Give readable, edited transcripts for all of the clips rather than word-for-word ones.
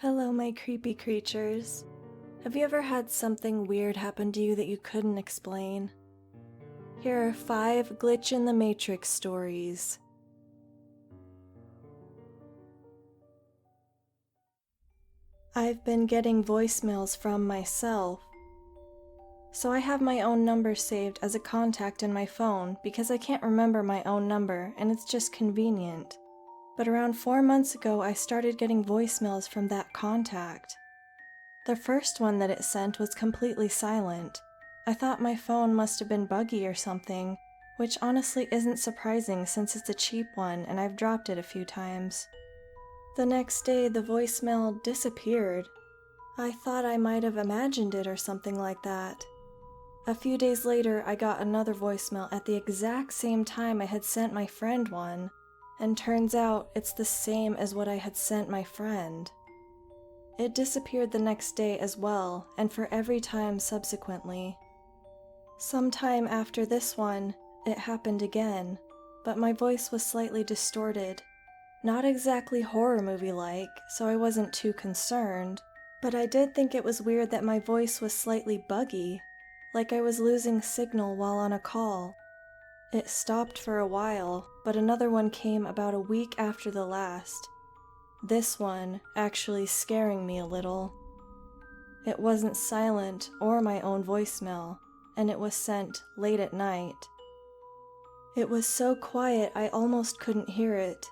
Hello, my creepy creatures. Have you ever had something weird happen to you that you couldn't explain? Here are 5 glitch in the Matrix stories. I've been getting voicemails from myself. So I have my own number saved as a contact in my phone because I can't remember my own number and it's just convenient. But around 4 months ago, I started getting voicemails from that contact. The first one that it sent was completely silent. I thought my phone must have been buggy or something, which honestly isn't surprising since it's a cheap one and I've dropped it a few times. The next day, the voicemail disappeared. I thought I might have imagined it or something like that. A few days later, I got another voicemail at the exact same time I had sent my friend one, and turns out it's the same as what I had sent my friend. It disappeared the next day as well, and for every time subsequently. Sometime after this one, it happened again, but my voice was slightly distorted. Not exactly horror movie-like, so I wasn't too concerned, but I did think it was weird that my voice was slightly buggy, like I was losing signal while on a call. It stopped for a while, but another one came about a week after the last. This one actually scaring me a little. It wasn't silent or my own voicemail, and it was sent late at night. It was so quiet I almost couldn't hear it,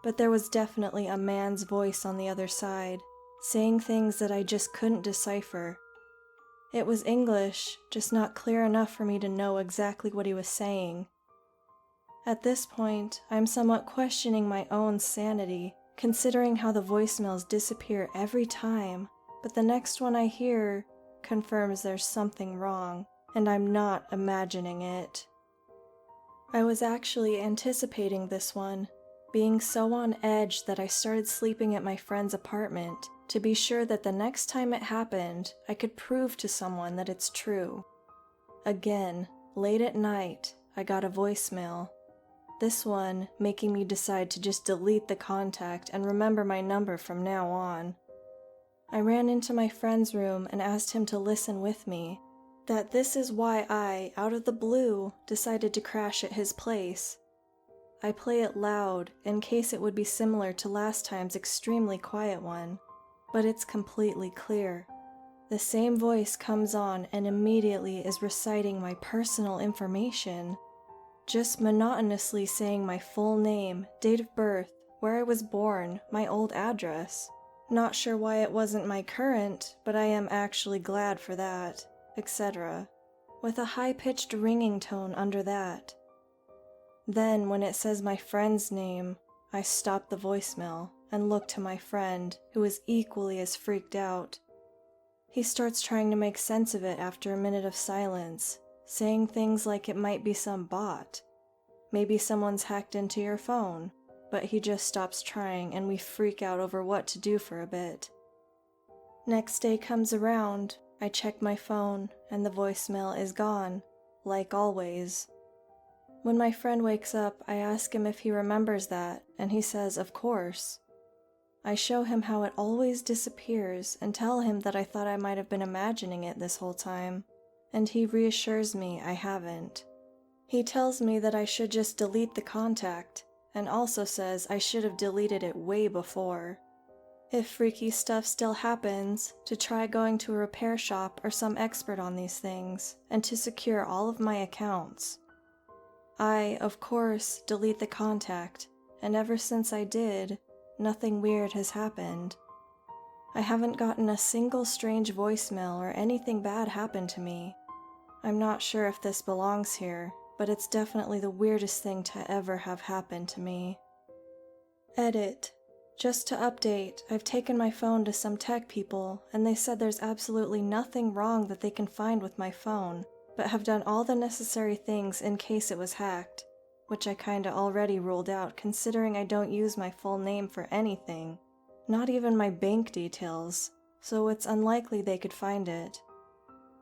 but there was definitely a man's voice on the other side, saying things that I just couldn't decipher. It was English, just not clear enough for me to know exactly what he was saying. At this point, I'm somewhat questioning my own sanity, considering how the voicemails disappear every time, but the next one I hear confirms there's something wrong, and I'm not imagining it. I was actually anticipating this one, being so on edge that I started sleeping at my friend's apartment to be sure that the next time it happened, I could prove to someone that it's true. Again, late at night, I got a voicemail. This one making me decide to just delete the contact and remember my number from now on. I ran into my friend's room and asked him to listen with me, that this is why I, out of the blue, decided to crash at his place. I play it loud in case it would be similar to last time's extremely quiet one, but it's completely clear. The same voice comes on and immediately is reciting my personal information, just monotonously saying my full name, date of birth, where I was born, my old address. Not sure why it wasn't my current, but I am actually glad for that, etc., with a high-pitched ringing tone under that. Then, when it says my friend's name, I stop the voicemail and look to my friend, who is equally as freaked out. He starts trying to make sense of it after a minute of silence, saying things like it might be some bot. Maybe someone's hacked into your phone, but he just stops trying and we freak out over what to do for a bit. Next day comes around, I check my phone, and the voicemail is gone, like always. When my friend wakes up, I ask him if he remembers that, and he says, of course. I show him how it always disappears and tell him that I thought I might have been imagining it this whole time, and he reassures me I haven't. He tells me that I should just delete the contact, and also says I should have deleted it way before. If freaky stuff still happens, to try going to a repair shop or some expert on these things, and to secure all of my accounts. I, of course, delete the contact, and ever since I did, nothing weird has happened. I haven't gotten a single strange voicemail or anything bad happened to me. I'm not sure if this belongs here, but it's definitely the weirdest thing to ever have happened to me. Edit. Just to update, I've taken my phone to some tech people, and they said there's absolutely nothing wrong that they can find with my phone, but have done all the necessary things in case it was hacked, which I kinda already ruled out considering I don't use my full name for anything, not even my bank details, so it's unlikely they could find it.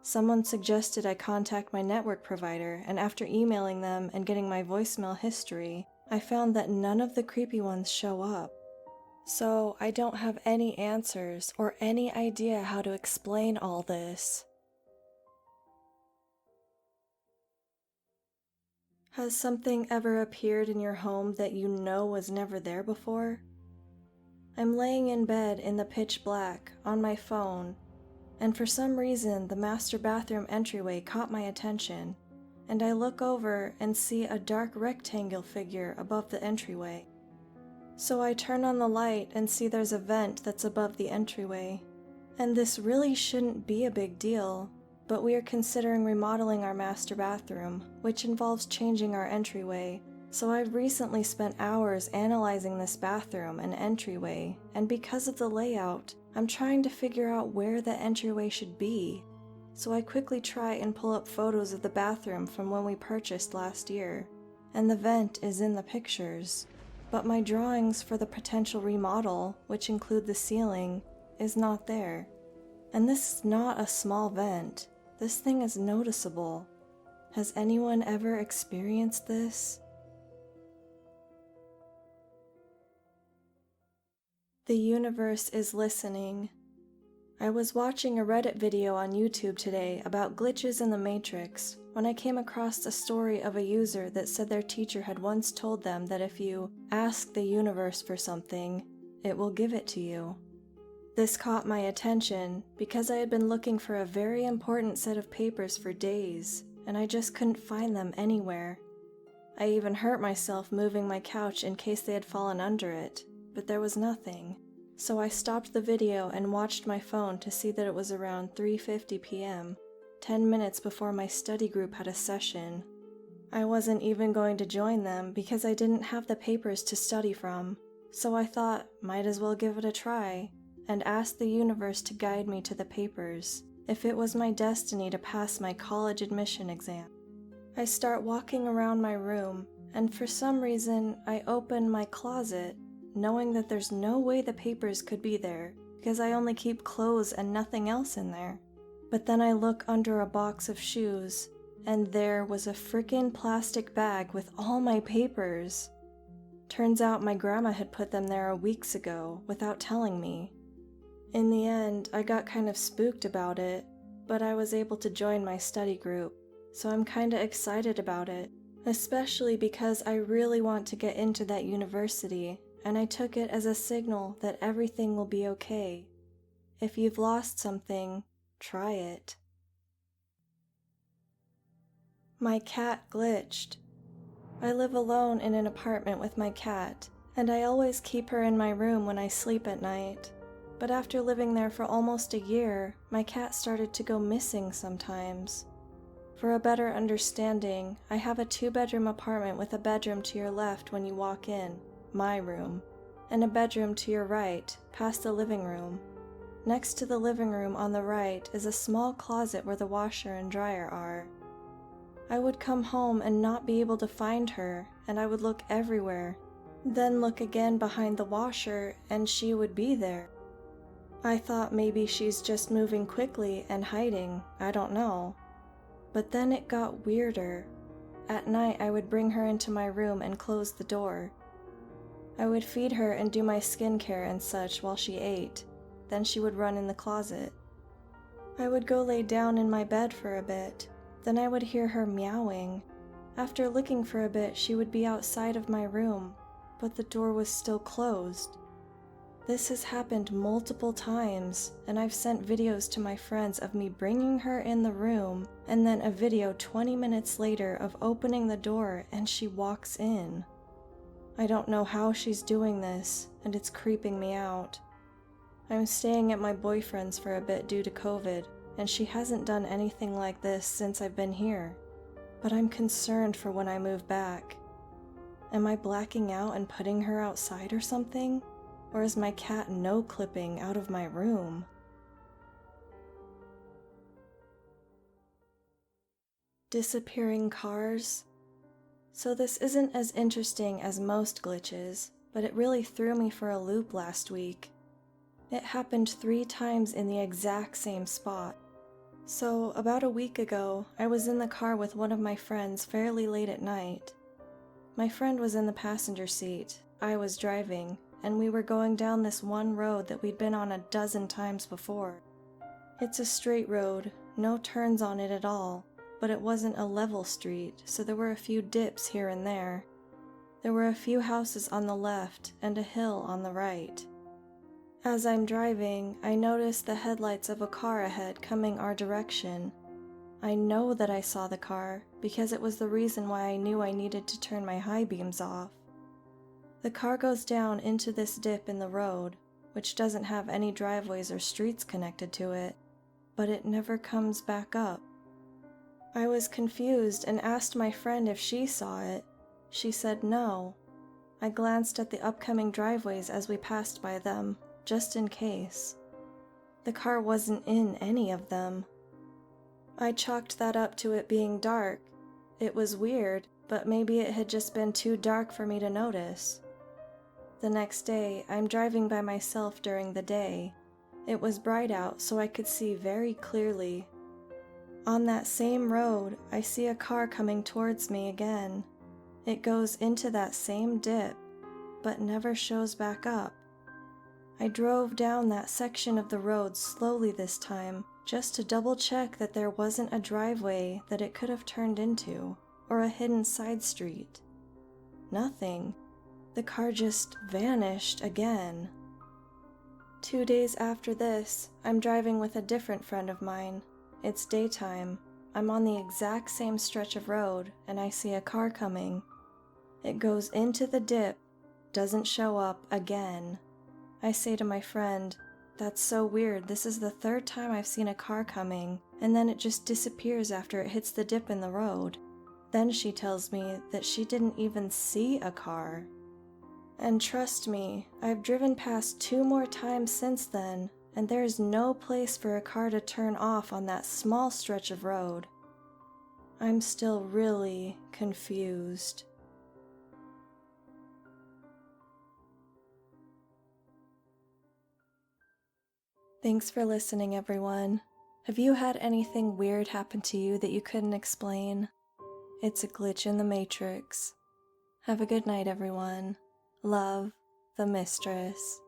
Someone suggested I contact my network provider, and after emailing them and getting my voicemail history, I found that none of the creepy ones show up. So I don't have any answers or any idea how to explain all this. Has something ever appeared in your home that you know was never there before? I'm laying in bed in the pitch black on my phone, and for some reason the master bathroom entryway caught my attention, and I look over and see a dark rectangle figure above the entryway. So I turn on the light and see there's a vent that's above the entryway. And this really shouldn't be a big deal, but we are considering remodeling our master bathroom, which involves changing our entryway. So I've recently spent hours analyzing this bathroom and entryway, and because of the layout, I'm trying to figure out where the entryway should be. So I quickly try and pull up photos of the bathroom from when we purchased last year, and the vent is in the pictures. But my drawings for the potential remodel, which include the ceiling, is not there. And this is not a small vent. This thing is noticeable. Has anyone ever experienced this? The universe is listening. I was watching a Reddit video on YouTube today about glitches in the Matrix when I came across a story of a user that said their teacher had once told them that if you ask the universe for something, it will give it to you. This caught my attention because I had been looking for a very important set of papers for days, and I just couldn't find them anywhere. I even hurt myself moving my couch in case they had fallen under it, but there was nothing. So I stopped the video and watched my phone to see that it was around 3:50 p.m., 10 minutes before my study group had a session. I wasn't even going to join them because I didn't have the papers to study from, so I thought might as well give it a try and ask the universe to guide me to the papers if it was my destiny to pass my college admission exam. I start walking around my room, and for some reason I open my closet, knowing that there's no way the papers could be there because I only keep clothes and nothing else in there. But then I look under a box of shoes, and there was a frickin' plastic bag with all my papers. Turns out my grandma had put them there weeks ago without telling me. In the end, I got kind of spooked about it, but I was able to join my study group, so I'm kinda excited about it, especially because I really want to get into that university, and I took it as a signal that everything will be okay. If you've lost something, try it. My cat glitched. I live alone in an apartment with my cat, and I always keep her in my room when I sleep at night. But after living there for almost a year, my cat started to go missing sometimes. For a better understanding, I have a 2-bedroom apartment with a bedroom to your left when you walk in, my room, and a bedroom to your right, past the living room. Next to the living room on the right is a small closet where the washer and dryer are. I would come home and not be able to find her, and I would look everywhere, then look again behind the washer and she would be there. I thought maybe she's just moving quickly and hiding, I don't know. But then it got weirder. At night I would bring her into my room and close the door. I would feed her and do my skincare and such while she ate. Then she would run in the closet. I would go lay down in my bed for a bit. Then I would hear her meowing. After looking for a bit, she would be outside of my room, but the door was still closed. This has happened multiple times, and I've sent videos to my friends of me bringing her in the room, and then a video 20 minutes later of opening the door and she walks in. I don't know how she's doing this, and it's creeping me out. I'm staying at my boyfriend's for a bit due to COVID, and she hasn't done anything like this since I've been here. But I'm concerned for when I move back. Am I blacking out and putting her outside or something? Or is my cat no-clipping out of my room? Disappearing cars? So this isn't as interesting as most glitches, but it really threw me for a loop last week. It happened 3 times in the exact same spot. So, about a week ago, I was in the car with one of my friends fairly late at night. My friend was in the passenger seat, I was driving, and we were going down this one road that we'd been on a dozen times before. It's a straight road, no turns on it at all, but it wasn't a level street, so there were a few dips here and there. There were a few houses on the left and a hill on the right. As I'm driving, I notice the headlights of a car ahead coming our direction. I know that I saw the car because it was the reason why I knew I needed to turn my high beams off. The car goes down into this dip in the road, which doesn't have any driveways or streets connected to it, but it never comes back up. I was confused and asked my friend if she saw it. She said no. I glanced at the upcoming driveways as we passed by them, just in case. The car wasn't in any of them. I chalked that up to it being dark. It was weird, but maybe it had just been too dark for me to notice. The next day, I'm driving by myself during the day. It was bright out, so I could see very clearly. On that same road, I see a car coming towards me again. It goes into that same dip, but never shows back up. I drove down that section of the road slowly this time, just to double check that there wasn't a driveway that it could have turned into, or a hidden side street. Nothing. The car just vanished again. 2 days after this, I'm driving with a different friend of mine. It's daytime. I'm on the exact same stretch of road, and I see a car coming. It goes into the dip, doesn't show up again. I say to my friend, "That's so weird, this is the third time I've seen a car coming, and then it just disappears after it hits the dip in the road." Then she tells me that she didn't even see a car. And trust me, I've driven past 2 more times since then, and there is no place for a car to turn off on that small stretch of road. I'm still really confused. Thanks for listening, everyone. Have you had anything weird happen to you that you couldn't explain? It's a glitch in the Matrix. Have a good night, everyone. Love, the Mistress.